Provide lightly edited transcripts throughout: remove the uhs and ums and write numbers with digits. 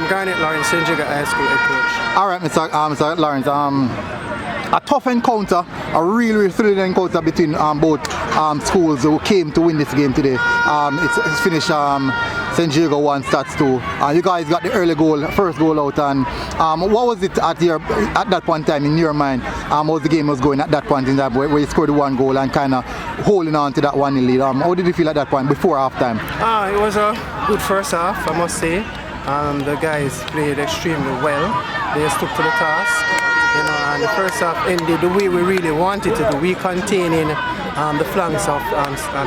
Garnet Lawrence, St. Jago High School head coach. All right, Mr. Lawrence. A tough encounter, a really thrilling encounter between both schools who came to win this game today. It's finished St. Jago 1, STATHS 2. You guys got the early goal, first goal out, and what was it at that point in time in your mind? How the game was going at that point in time where you scored the one goal and kind of holding on to that 1-0 lead? How did you feel at that point before halftime? It was a good first half, I must say. The guys played extremely well. They stuck to the task. And the first half ended the way we really wanted to do. We containing the flanks of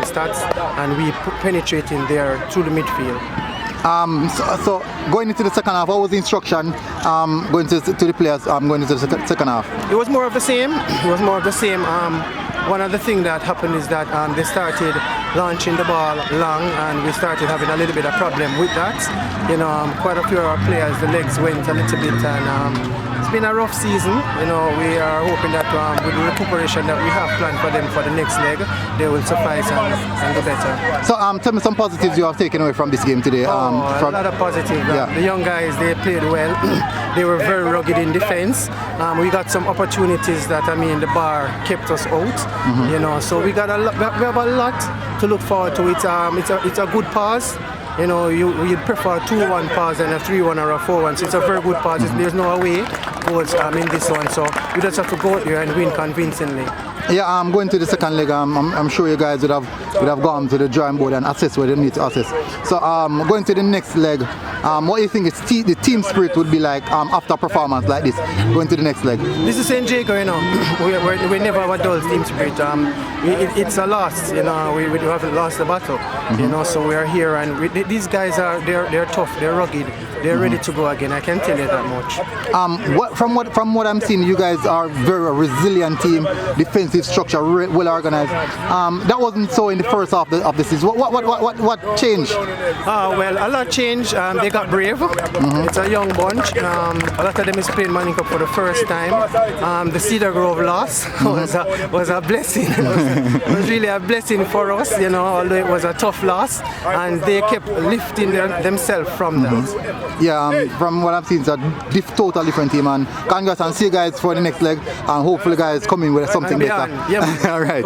STATHS, and we penetrating there through the midfield. So going into the second half, what was the instruction going to the players going into the second half? It was more of the same. One of the things that happened is that they started launching the ball long, and we started having a little bit of problem with that. Quite a few of our players, the legs went a little bit, and it's been a rough season. We are hoping that with the recuperation that we have planned for them for the next leg, they will suffice and do better. So tell me some positives you have taken away from this game today. A lot of positives. Yeah. The young guys, they played well. They were very rugged in defense. We got some opportunities that, the bar kept us out. So we got we have a lot to look forward to. It's a good pass. You'd prefer a 2-1 pass than a 3-1 or a 4-1. So it's a very good pass. There's no away goals in this one. So you just have to go out there and win convincingly. Yeah, I'm going to the second leg. I'm sure you guys would have gone to the drawing board and assess where they need to assess. So going to the next leg, what do you think the team spirit would be like after a performance like this, going to the next leg? This is St. Jago, we never have a dull team spirit. It's a loss, we haven't lost the battle, so we are here, and these guys they're tough, they're rugged, they're ready to go again. I can tell you that much. From what I'm seeing, you guys are very resilient team, defensive structure, well organized. That wasn't so in the first half of the season. What changed? Well, a lot changed. They got brave. It's a young bunch. A lot of them is playing Manning Cup for the first time. The Cedar Grove loss was a blessing. It was really a blessing for us, although it was a tough loss, and they kept lifting themselves from that. Yeah, from what I've seen, it's a total different team, and congrats, and see you guys for the next leg, and hopefully guys come in with something better. Yep. All right.